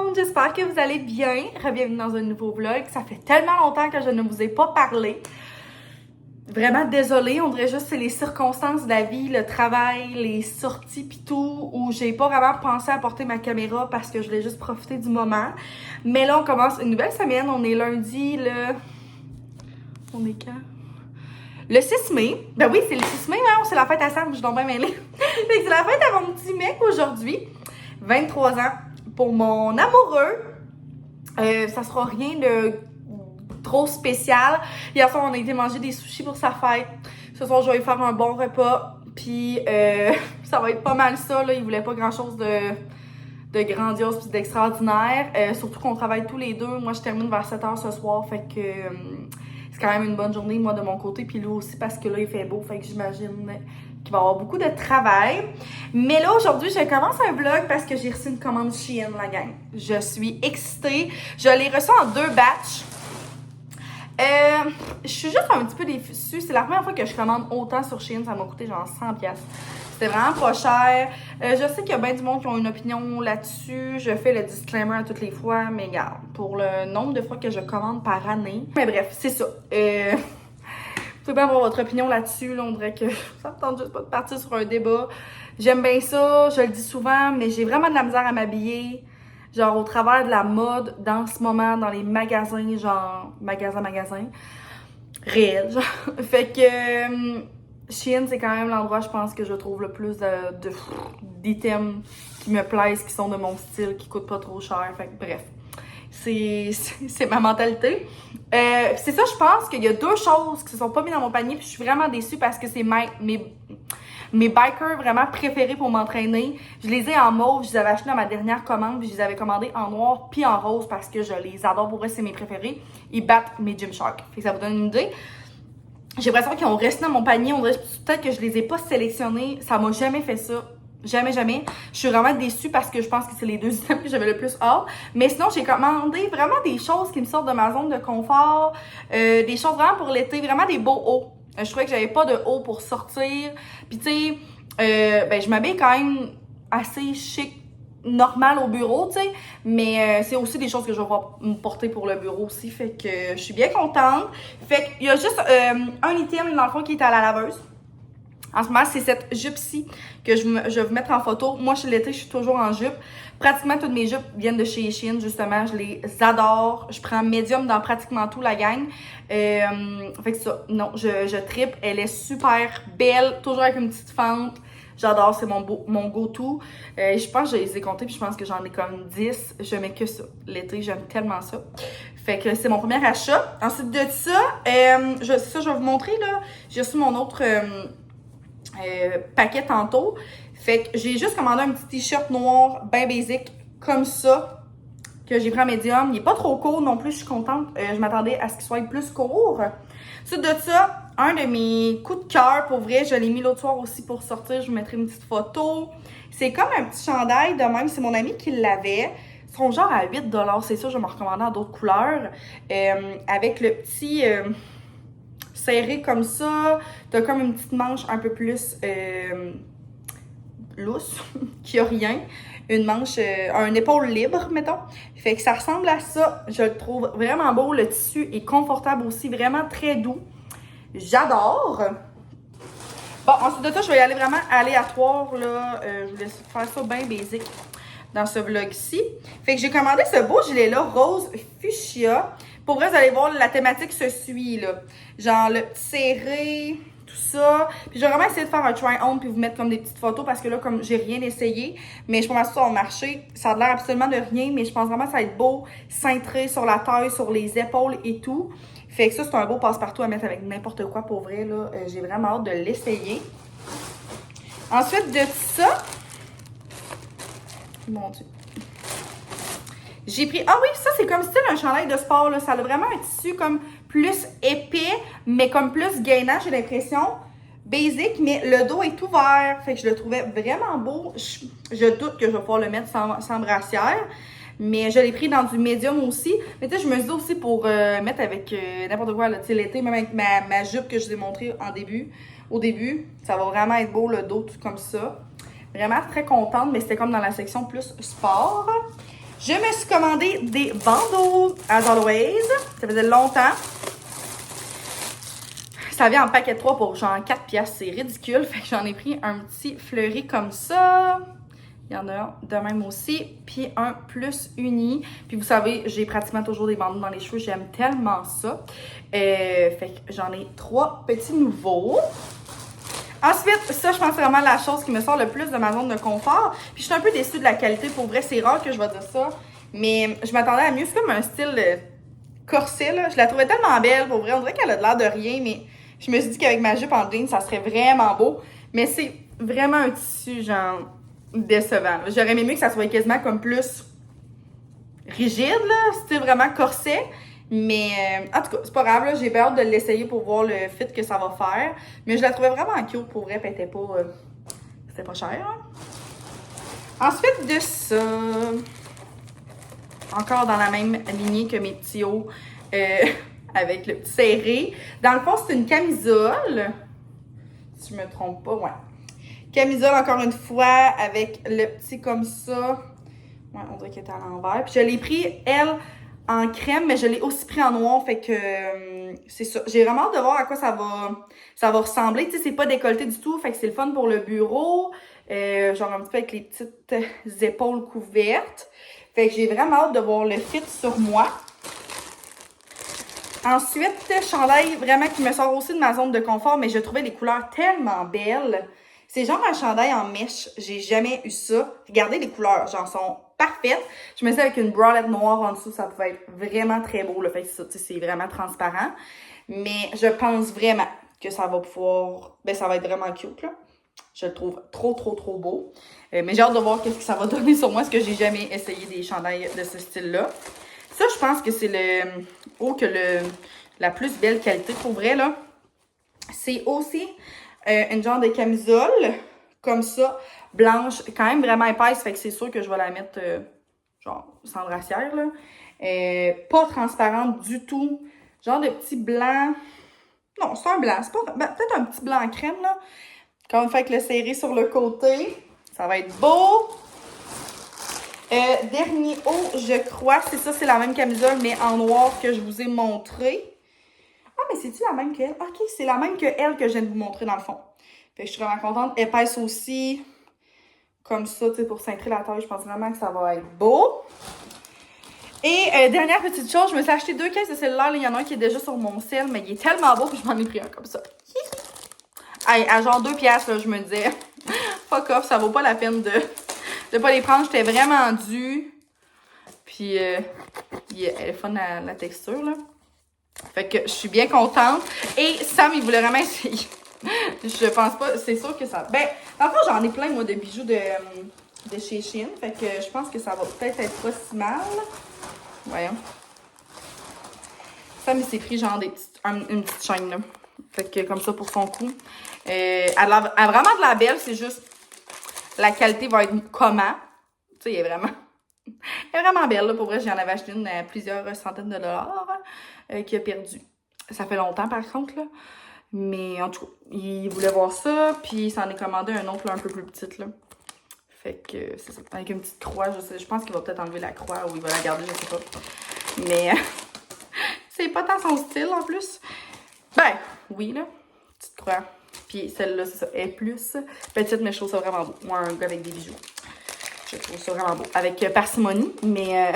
monde, j'espère que vous allez bien. Bienvenue dans un nouveau vlog. Ça fait tellement longtemps que je ne vous ai pas parlé. Vraiment désolée, on dirait juste que c'est les circonstances de la vie, le travail, les sorties pis tout, où j'ai pas vraiment pensé à porter ma caméra parce que je voulais juste profiter du moment. Mais là, on commence une nouvelle semaine. On est lundi, On est quand? Le 6 mai. Ben oui, c'est le 6 mai, hein? C'est la fête à Sam, je suis donc bien mêlée. Fait que c'est la fête à mon petit mec aujourd'hui. 23 ans. Pour mon amoureux, ça sera rien de trop spécial. Hier soir, on a été manger des sushis pour sa fête. Ce soir, je vais lui faire un bon repas. Puis, ça va être pas mal ça, là. Il voulait pas grand-chose de grandiose puis d'extraordinaire. Surtout qu'on travaille tous les deux. Moi, je termine vers 7 h ce soir. Fait que c'est quand même une bonne journée, moi, de mon côté. Puis lui aussi, parce que là, il fait beau. Fait que j'imagine qu'il va y avoir beaucoup de travail. Mais là, aujourd'hui, je commence un vlog parce que j'ai reçu une commande Shein, la gang. Je suis excitée. Je l'ai reçue en 2 batchs. Je suis juste un petit peu déçue. C'est la première fois que je commande autant sur Shein. Ça m'a coûté genre 100$. C'était vraiment pas cher. Je sais qu'il y a bien du monde qui ont une opinion là-dessus. Je fais le disclaimer à toutes les fois. Mais regarde, pour le nombre de fois que je commande par année. Mais bref, c'est ça. Vous pouvez pas avoir votre opinion là-dessus. Là, on dirait que ça me tente juste pas de partir sur un débat. J'aime bien ça, je le dis souvent, mais j'ai vraiment de la misère à m'habiller. Genre au travers de la mode dans ce moment, dans les magasins, genre magasin, réel. Genre. Fait que Shein, c'est quand même l'endroit, je pense, que je trouve le plus d'items qui me plaisent, qui sont de mon style, qui coûtent pas trop cher. Fait que bref. C'est ma mentalité. C'est ça, je pense qu'il y a 2 choses qui se sont pas mises dans mon panier, puis je suis vraiment déçue parce que c'est mes bikers vraiment préférés pour m'entraîner. Je les ai en mauve, je les avais achetés dans ma dernière commande, puis je les avais commandés en noir puis en rose parce que je les adore. Pour vrai, c'est mes préférés. Ils battent mes Gymshark. Fait que ça vous donne une idée. J'ai l'impression qu'ils ont resté dans mon panier. On dirait peut-être que je les ai pas sélectionnés. Ça m'a jamais fait ça. Jamais. Je suis vraiment déçue parce que je pense que c'est les 2 items que j'avais le plus hâte. Mais sinon, j'ai commandé vraiment des choses qui me sortent de ma zone de confort. Des choses vraiment pour l'été. Vraiment des beaux hauts. Je trouvais que j'avais pas de haut pour sortir. Puis tu sais, je m'habille quand même assez chic, normal au bureau, tu sais. Mais c'est aussi des choses que je vais me porter pour le bureau aussi. Fait que je suis bien contente. Fait qu'il y a juste un item dans le fond qui est à la laveuse. En ce moment, c'est cette jupe-ci que je vais vous mettre en photo. Moi, chez l'été, je suis toujours en jupe. Pratiquement toutes mes jupes viennent de chez Shein, justement. Je les adore. Je prends médium dans pratiquement tout, la gang. Fait que ça, non, je trippe. Elle est super belle, toujours avec une petite fente. J'adore, c'est mon go-to. Je pense que je les ai comptés, puis je pense que j'en ai comme 10. Je mets que ça. L'été, j'aime tellement ça. Fait que c'est mon premier achat. Ensuite de ça, je vais vous montrer, là. J'ai reçu mon autre... paquet tantôt. Fait que j'ai juste commandé un petit t-shirt noir bien basic comme ça que j'ai pris en médium. Il est pas trop court non plus, je suis contente. Je m'attendais à ce qu'il soit plus court. Ensuite de ça, un de mes coups de cœur, pour vrai, je l'ai mis l'autre soir aussi pour sortir. Je vous mettrai une petite photo. C'est comme un petit chandail de même. C'est mon ami qui l'avait. Ils sont genre à 8$. C'est sûr, je vais me recommander en d'autres couleurs. Avec le petit... serré comme ça, t'as comme une petite manche un peu plus lousse, qui a rien, une manche, un épaule libre, mettons. Fait que ça ressemble à ça, je le trouve vraiment beau, le tissu est confortable aussi, vraiment très doux. J'adore! Bon, ensuite de ça, je vais y aller vraiment aléatoire, là, je vous laisse faire ça bien basic dans ce vlog-ci. Fait que j'ai commandé ce beau gilet-là, rose fuchsia. Pour vrai, vous allez voir, la thématique se suit, là. Genre, le petit serré, tout ça. Puis, je vais vraiment essayer de faire un try-on puis vous mettre comme des petites photos parce que là, comme j'ai rien essayé, mais je pense que ça va marcher. Ça a l'air absolument de rien, mais je pense vraiment que ça va être beau, cintré sur la taille, sur les épaules et tout. Fait que ça, c'est un beau passe-partout à mettre avec n'importe quoi, pour vrai, là. J'ai vraiment hâte de l'essayer. Ensuite de ça... Mon Dieu. J'ai pris... Ah oui, ça, c'est comme style un chandail de sport, là. Ça a vraiment un tissu comme plus épais, mais comme plus gainant, j'ai l'impression. Basic, mais le dos est ouvert. Fait que je le trouvais vraiment beau. Je doute que je vais pouvoir le mettre sans brassière. Mais je l'ai pris dans du médium aussi. Mais tu sais, je me dis aussi pour mettre avec n'importe quoi, tu sais, l'été, même avec ma jupe que je vous ai montrée au début. Ça va vraiment être beau, le dos, tout comme ça. Vraiment très contente, mais c'était comme dans la section plus sport. Je me suis commandé des bandeaux, as always. Ça faisait longtemps. Ça vient en paquet de 3 pour genre 4 piastres. C'est ridicule. Fait que j'en ai pris un petit fleuri comme ça. Il y en a un de même aussi. Puis un plus uni. Puis vous savez, j'ai pratiquement toujours des bandeaux dans les cheveux. J'aime tellement ça. Fait que j'en ai 3 petits nouveaux. Ensuite, ça, je pense vraiment la chose qui me sort le plus de ma zone de confort. Puis je suis un peu déçue de la qualité. Pour vrai, c'est rare que je vais dire ça. Mais je m'attendais à mieux. C'est comme un style corset, là. Je la trouvais tellement belle. Pour vrai, on dirait qu'elle a de l'air de rien. Mais je me suis dit qu'avec ma jupe en jean, ça serait vraiment beau. Mais c'est vraiment un tissu, genre, décevant. J'aurais aimé mieux que ça soit quasiment comme plus rigide, là. Style vraiment corset. Mais en tout cas, c'est pas grave, là, j'ai peur de l'essayer pour voir le fit que ça va faire. Mais je la trouvais vraiment cute pour vrai, puis elle était pas... c'était pas cher, hein? Ensuite de ça, encore dans la même lignée que mes petits hauts avec le petit serré. Dans le fond, c'est une camisole. Si je me trompe pas, ouais. Camisole, encore une fois, avec le petit comme ça. Ouais, on dirait qu'elle est à l'envers. Puis je l'ai pris, elle, en crème, mais je l'ai aussi pris en noir, fait que c'est ça. J'ai vraiment hâte de voir à quoi ça va ressembler. Tu sais, c'est pas décolleté du tout, fait que c'est le fun pour le bureau. Genre un petit peu avec les petites épaules couvertes. Fait que j'ai vraiment hâte de voir le fit sur moi. Ensuite, chandail vraiment qui me sort aussi de ma zone de confort, mais je trouvais les couleurs tellement belles. C'est genre un chandail en mèche. J'ai jamais eu ça. Regardez les couleurs, genre sont parfaites. Je me suis avec une bralette noire en dessous, ça pouvait être vraiment très beau. Le fait que c'est vraiment transparent. Mais je pense vraiment que ça va pouvoir... Ben, ça va être vraiment cute, là. Je le trouve trop, trop, trop beau. Mais j'ai hâte de voir qu'est-ce que ça va donner sur moi, parce que j'ai jamais essayé des chandails de ce style-là. Ça, je pense que c'est la plus belle qualité, pour vrai, là. C'est aussi une genre de camisole, comme ça, blanche, quand même vraiment épaisse, fait que c'est sûr que je vais la mettre, genre, sans brassière, là. Pas transparente du tout. Genre de petit blanc. Non, c'est un blanc. C'est pas... Ben, peut-être un petit blanc en crème, là. Comme on fait avec le serré sur le côté. Ça va être beau. Dernier haut, je crois, c'est ça, c'est la même camisole, mais en noir que je vous ai montré. Ah, mais c'est-tu la même qu'elle? Ok, c'est la même que elle que je viens de vous montrer dans le fond. Fait que je suis vraiment contente. Épaisse aussi. Comme ça, tu sais, pour cintrer la taille, je pense vraiment que ça va être beau. Et dernière petite chose, je me suis acheté 2 caisses de cellulaire. Il y en a un qui est déjà sur mon sel, mais il est tellement beau que je m'en ai pris un comme ça. Hey, à genre 2 piastres, là, je me disais, fuck off, ça vaut pas la peine de pas les prendre. J'étais vraiment due. Puis, elle est fun la texture, là. Fait que je suis bien contente. Et Sam, il voulait vraiment essayer. Je pense pas, c'est sûr que ça... Ben, dans le fond, j'en ai plein, moi, de bijoux de chez Shein. Fait que je pense que ça va peut-être être pas si mal. Voyons. Sam, il s'est pris genre une petite chaîne, là. Fait que comme ça pour son cou. Elle a vraiment de la belle, c'est juste... La qualité va être comment. Tu sais, elle est vraiment belle, là. Pour vrai, j'en avais acheté une à plusieurs centaines de dollars qui a perdu. Ça fait longtemps, par contre, là. Mais en tout cas, il voulait voir ça, puis il s'en est commandé un autre, là, un peu plus petite, là. Fait que c'est ça. Avec une petite croix, je pense qu'il va peut-être enlever la croix ou il va la garder, je sais pas. Mais c'est pas tant son style, en plus. Ben, oui, là. Petite croix. Puis celle-là, c'est ça, elle est plus petite, mais je trouve ça vraiment beau. Moi, un gars avec des bijoux. Je trouve ça vraiment beau. Avec parcimonie, mais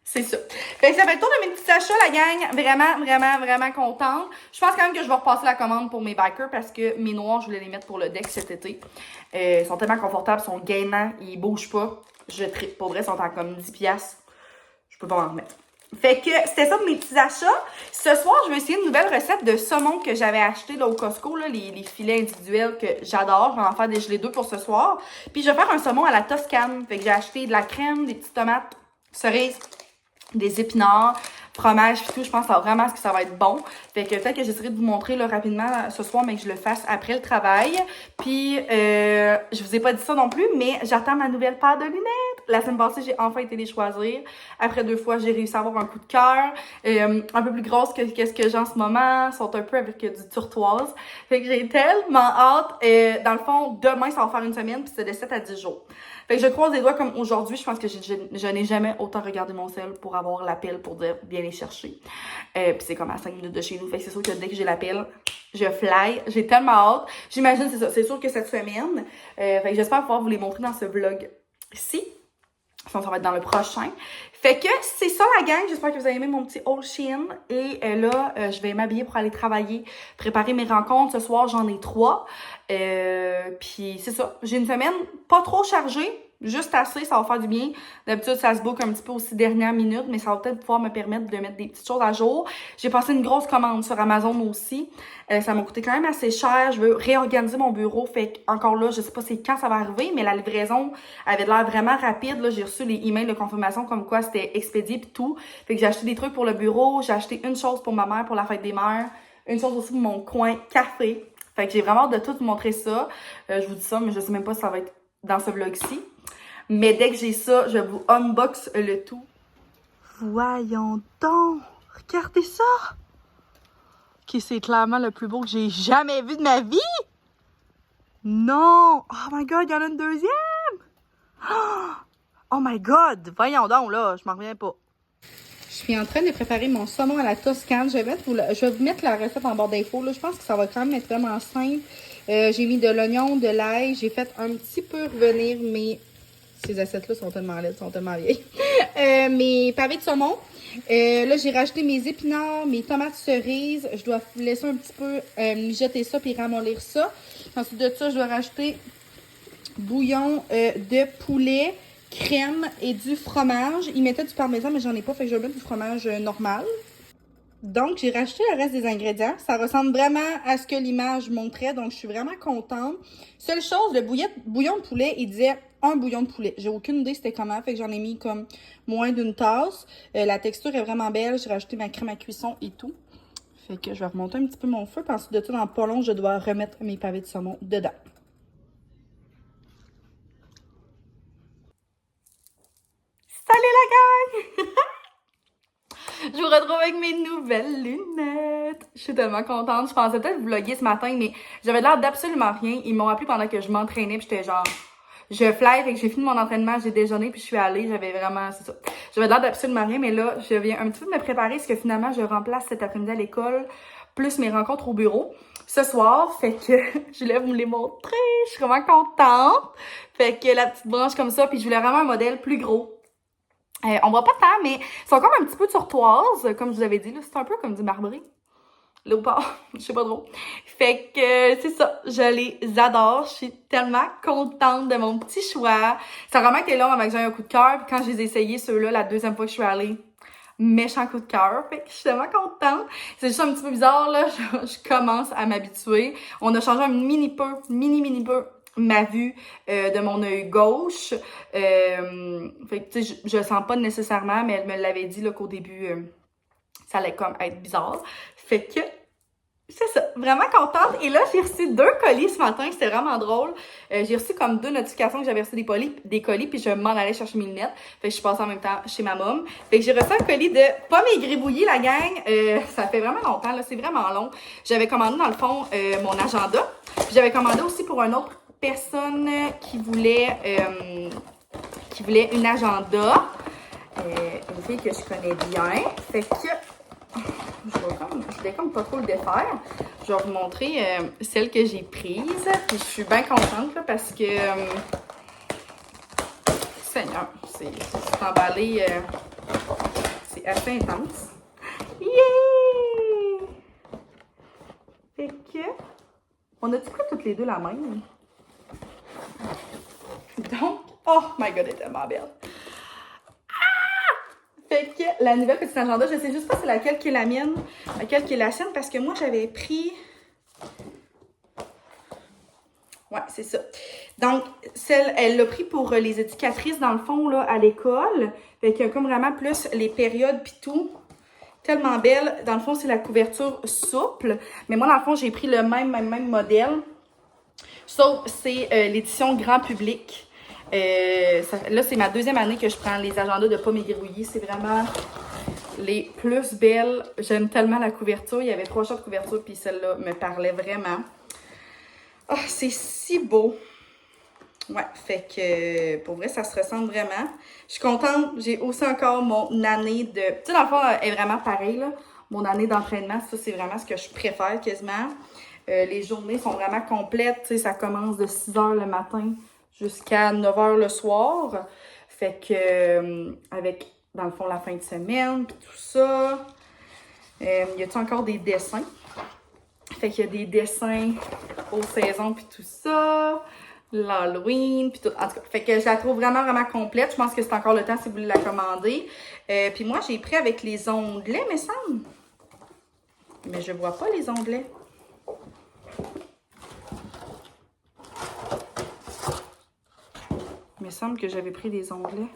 c'est ça. Fait que ça fait le tour de mes petits achats, la gang. Vraiment, vraiment, vraiment contente. Je pense quand même que je vais repasser la commande pour mes bikers parce que mes noirs, je voulais les mettre pour le deck cet été. Ils sont tellement confortables, ils sont gainants, ils bougent pas. Je tripe. Pour vrai, ils sont en comme 10 piastres. Je peux pas m'en remettre. Fait que c'était ça de mes petits achats. Ce soir, je vais essayer une nouvelle recette de saumon que j'avais acheté là, au Costco, là, les filets individuels que j'adore. Je vais en faire des gelées 2 pour ce soir. Puis je vais faire un saumon à la Toscane. Fait que j'ai acheté de la crème, des petites tomates, cerises, des épinards, fromage et tout. Je pense que ça va vraiment que ça va être bon. Fait que peut-être que j'essaierai de vous montrer là, rapidement ce soir, mais que je le fasse après le travail. Puis je vous ai pas dit ça non plus, mais j'attends ma nouvelle paire de lunettes. La semaine passée, j'ai enfin été les choisir. Après 2 fois, j'ai réussi à avoir un coup de cœur. Un peu plus grosses que ce que j'ai en ce moment. Sont un peu avec du turquoise. Fait que j'ai tellement hâte. Dans le fond, demain, ça va faire une semaine, puis c'est de 7 à 10 jours. Fait que je croise les doigts comme aujourd'hui. Je pense que je n'ai jamais autant regardé mon cell pour avoir l'appel pour dire bien les chercher. Puis c'est comme à 5 minutes de chez nous. Fait que c'est sûr que dès que j'ai l'appel, je fly. J'ai tellement hâte. J'imagine, c'est ça. C'est sûr que cette semaine. Fait que j'espère pouvoir vous les montrer dans ce vlog-ci. Sinon, ça va être dans le prochain. Fait que c'est ça la gang. J'espère que vous avez aimé mon petit haul Shein. Et là, je vais m'habiller pour aller travailler, préparer mes rencontres. Ce soir, j'en ai 3. Puis c'est ça. J'ai une semaine pas trop chargée. Juste assez, ça va faire du bien. D'habitude, ça se book un petit peu aussi dernière minute, mais ça va peut-être pouvoir me permettre de mettre des petites choses à jour. J'ai passé une grosse commande sur Amazon aussi. Ça m'a coûté quand même assez cher. Je veux réorganiser mon bureau. Fait que, encore là, je sais pas c'est quand ça va arriver, mais la livraison avait l'air vraiment rapide. Là, j'ai reçu les emails de confirmation comme quoi c'était expédié pis tout. Fait que j'ai acheté des trucs pour le bureau. J'ai acheté une chose pour ma mère pour la fête des mères. Une chose aussi pour mon coin café. Fait que j'ai vraiment hâte de tout vous montrer ça. Je vous dis ça, mais je sais même pas si ça va être dans ce vlog-ci. Mais dès que j'ai ça, je vous unbox le tout. Voyons donc! Regardez ça! Ok, c'est clairement le plus beau que j'ai jamais vu de ma vie! Non! Oh my god, il y en a une deuxième! Oh my god! Voyons donc, là, je m'en reviens pas. Je suis en train de préparer mon saumon à la Toscane. Je vais vous mettre la recette en barre d'infos. Je pense que ça va quand même être vraiment simple. J'ai mis de l'oignon, de l'ail. J'ai fait un petit peu revenir mes... Ces assiettes-là sont tellement laides, sont tellement vieilles. Mes pavés de saumon. Là, j'ai rajouté mes épinards, mes tomates cerises. Je dois laisser un petit peu mijoter ça puis ramollir ça. Ensuite de ça, je dois rajouter bouillon de poulet, crème et du fromage. Il mettait du parmesan, mais j'en ai pas, fait que je vais mettre du fromage normal. Donc, j'ai rajouté le reste des ingrédients. Ça ressemble vraiment à ce que l'image montrait, donc je suis vraiment contente. Seule chose, le bouillon de poulet, il disait un bouillon de poulet. J'ai aucune idée c'était comment, fait que j'en ai mis comme moins d'une tasse. La texture est vraiment belle. J'ai rajouté ma crème à cuisson et tout. Fait que je vais remonter un petit peu mon feu. Puis ensuite de tout, dans pas long, je dois remettre mes pavés de saumon dedans. Salut la gang! Je vous retrouve avec mes nouvelles lunettes. Je suis tellement contente. Je pensais peut-être vlogger ce matin, mais j'avais l'air d'absolument rien. Ils m'ont appelé pendant que je m'entraînais, puis j'étais genre... Je fly, fait que j'ai fini mon entraînement, j'ai déjeuné, puis je suis allée. J'avais vraiment... C'est ça. J'avais l'air d'absolument rien, mais là, je viens un petit peu de me préparer, parce que finalement, je remplace cet après-midi à l'école, plus mes rencontres au bureau. Ce soir, fait que je voulais vous les montrer. Je suis vraiment contente. Fait que la petite branche comme ça, puis je voulais vraiment un modèle plus gros. On voit pas tant, mais c'est encore un petit peu turquoise, comme je vous avais dit. C'est un peu comme du marbré. Léopard, je sais pas trop. Fait que c'est ça, je les adore. Je suis tellement contente de mon petit choix. Ça a vraiment été long avant que j'ai un coup de cœur. Puis quand je les ai essayés, ceux-là, la deuxième fois que je suis allée, méchant coup de cœur. Fait que je suis tellement contente. C'est juste un petit peu bizarre, là. Je commence à m'habituer. On a changé un mini peu ma vue de mon œil gauche. Fait que, tu sais, je le sens pas nécessairement, mais elle me l'avait dit, là, qu'au début, ça allait comme être bizarre. Fait que, c'est ça, vraiment contente. Et là, j'ai reçu 2 colis ce matin, c'était vraiment drôle. J'ai reçu comme 2 notifications que j'avais reçu des colis, puis je m'en allais chercher mes lunettes. Fait que je suis passée en même temps chez ma môme. Fait que j'ai reçu un colis de pommes et gribouillis, la gang. Ça fait vraiment longtemps, là, c'est vraiment long. J'avais commandé, dans le fond, mon agenda. Puis j'avais commandé aussi pour une autre personne qui voulait une agenda. Une fille que je connais bien. Fait que... Je voulais comme pas trop le défaire. Je vais vous montrer celle que j'ai prise. Puis je suis bien contente là, parce que... Seigneur, c'est emballé... c'est assez intense. Yeah! Fait que... On a-tu pris toutes les deux la même? Donc... Oh my god, elle est tellement belle! Fait que la nouvelle petite agenda, je sais juste pas c'est laquelle qui est la mienne, laquelle qui est la sienne, parce que moi, j'avais pris... Ouais, c'est ça. Donc, elle l'a pris pour les éducatrices, dans le fond, là, à l'école. Fait qu'il y a comme vraiment plus les périodes pis tout. Tellement belle. Dans le fond, c'est la couverture souple. Mais moi, dans le fond, j'ai pris le même modèle. Sauf, c'est l'édition grand public. Là, c'est ma 2e année que je prends les agendas de pommes et gribouillis. C'est vraiment les plus belles. J'aime tellement la couverture. Il y avait 3 choix de couverture, puis celle-là me parlait vraiment. Oh, c'est si beau. Ouais, fait que pour vrai, ça se ressemble vraiment. Je suis contente. J'ai aussi encore mon année de... Tu sais, dans le fond, elle est vraiment pareil, là. Mon année d'entraînement, ça, c'est vraiment ce que je préfère quasiment. Les journées sont vraiment complètes. Tu sais, ça commence de 6 h le matin jusqu'à 9 h le soir. Fait que, avec, dans le fond, la fin de semaine, puis tout ça. Y a-t-il encore des dessins? Fait qu'il y a des dessins aux saisons, puis tout ça. L'Halloween, puis tout. En tout cas, fait que je la trouve vraiment, vraiment complète. Je pense que c'est encore le temps si vous voulez la commander. Puis moi, j'ai pris avec les onglets, me semble. Mais je vois pas les onglets. Il me semble que j'avais pris des onglets.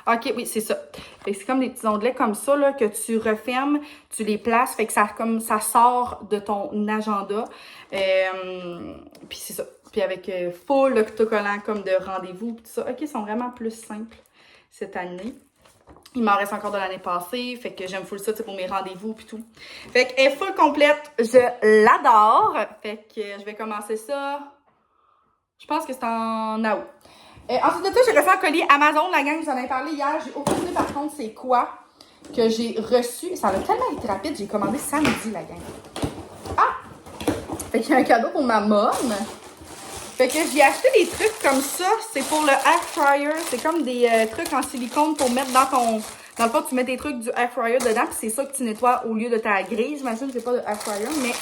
Ok, oui, c'est ça. C'est comme des petits onglets comme ça, là, que tu refermes, tu les places, fait que ça, comme, ça sort de ton agenda. Puis c'est ça. Puis avec full autocollant comme de rendez-vous, tout ça. Ok, ils sont vraiment plus simples cette année. Il m'en reste encore de l'année passée, fait que j'aime full ça, pour mes rendez-vous puis tout. Fait qu'elle est full complète, je l'adore. Fait que je vais commencer ça, je pense que c'est en août. Ensuite de ça, j'ai reçu un colis Amazon, la gang, je vous en avais parlé hier. J'ai aucune idée par contre c'est quoi que j'ai reçu. Ça a tellement été rapide, j'ai commandé samedi, la gang. Ah! Fait qu'il y a un cadeau pour ma mom. Fait que j'ai acheté des trucs comme ça. C'est pour le air fryer. C'est comme des trucs en silicone pour mettre dans ton... Dans le fond, tu mets des trucs du air fryer dedans, puis c'est ça que tu nettoies au lieu de ta grille. J'imagine que c'est pas de air fryer, mais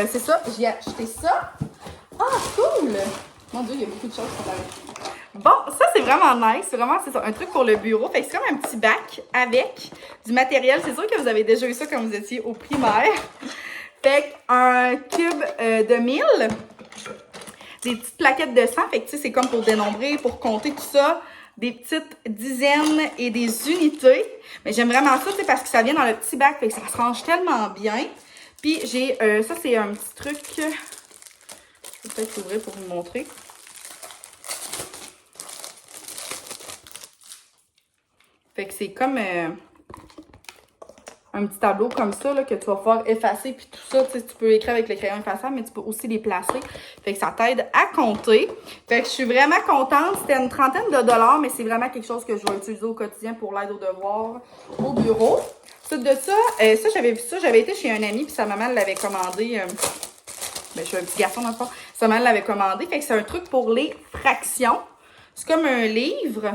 c'est ça. J'ai acheté ça. Ah, cool! Mon Dieu, il y a beaucoup de choses qui sont avec. Bon, ça, c'est vraiment nice. Vraiment, c'est ça, un truc pour le bureau. Fait que c'est comme un petit bac avec du matériel. C'est sûr que vous avez déjà eu ça quand vous étiez au primaire. Fait un cube de 1000. Des petites plaquettes de 100. Fait que, tu sais, c'est comme pour dénombrer, pour compter tout ça. Des petites dizaines et des unités. Mais j'aime vraiment ça, tu sais, parce que ça vient dans le petit bac. Fait que ça se range tellement bien. Puis, j'ai... ça, c'est un petit truc... Je vais peut-être ouvrir pour vous montrer. Fait que c'est comme un petit tableau comme ça là, que tu vas pouvoir effacer puis tout ça. Tu sais, tu peux écrire avec le crayon effaçable, mais tu peux aussi les placer. Fait que ça t'aide à compter. Fait que je suis vraiment contente. C'était une trentaine de dollars, mais c'est vraiment quelque chose que je vais utiliser au quotidien pour l'aide aux devoirs au bureau. Ensuite de ça, ça j'avais vu ça. J'avais été chez un ami puis sa maman l'avait commandé. Ben, je suis un petit garçon dans le fond. Sa maman l'avait commandé. Fait que c'est un truc pour les fractions. C'est comme un livre.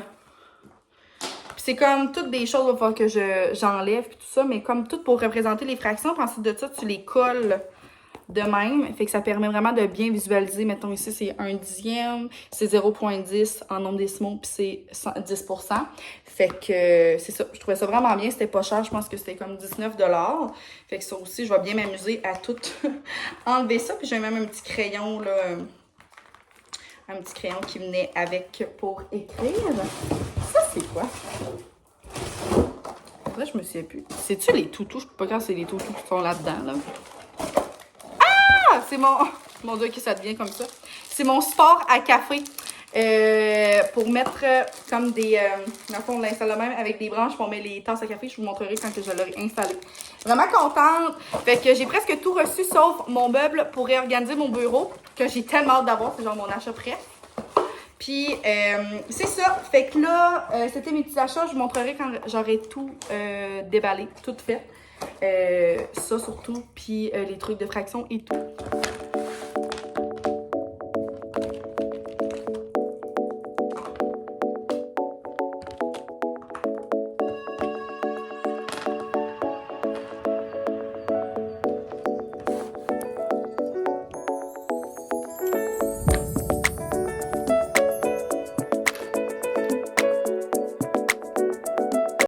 C'est comme toutes des choses, il va falloir que j'enlève puis tout ça, mais comme tout pour représenter les fractions. Puis ensuite de ça, tu les colles de même. Fait que ça permet vraiment de bien visualiser. Mettons ici, c'est 1/10, c'est 0,10 en nombre décimaux, puis c'est 10%. Fait que c'est ça. Je trouvais ça vraiment bien. C'était pas cher. Je pense que c'était comme 19 $. Fait que ça aussi, je vais bien m'amuser à tout enlever ça. Puis j'ai même un petit crayon, là. Un petit crayon qui venait avec pour écrire. Ça, c'est quoi? Là, je me souviens plus. C'est-tu les toutous? Je peux pas croire que c'est les toutous qui sont là-dedans, là. Ah! C'est mon... Mon Dieu, que ça devient comme ça. C'est mon sport à café. Pour mettre comme des... dans le fond, on l'installe même avec des branches pour mettre les tasses à café. Je vous montrerai quand que je l'aurai installé. Vraiment contente. Fait que j'ai presque tout reçu sauf mon meuble pour réorganiser mon bureau que j'ai tellement hâte d'avoir. C'est genre mon achat prêt. Puis, c'est ça. Fait que là, c'était mes petits achats. Je vous montrerai quand j'aurai tout déballé, tout fait. Ça surtout. Puis, les trucs de fraction et tout.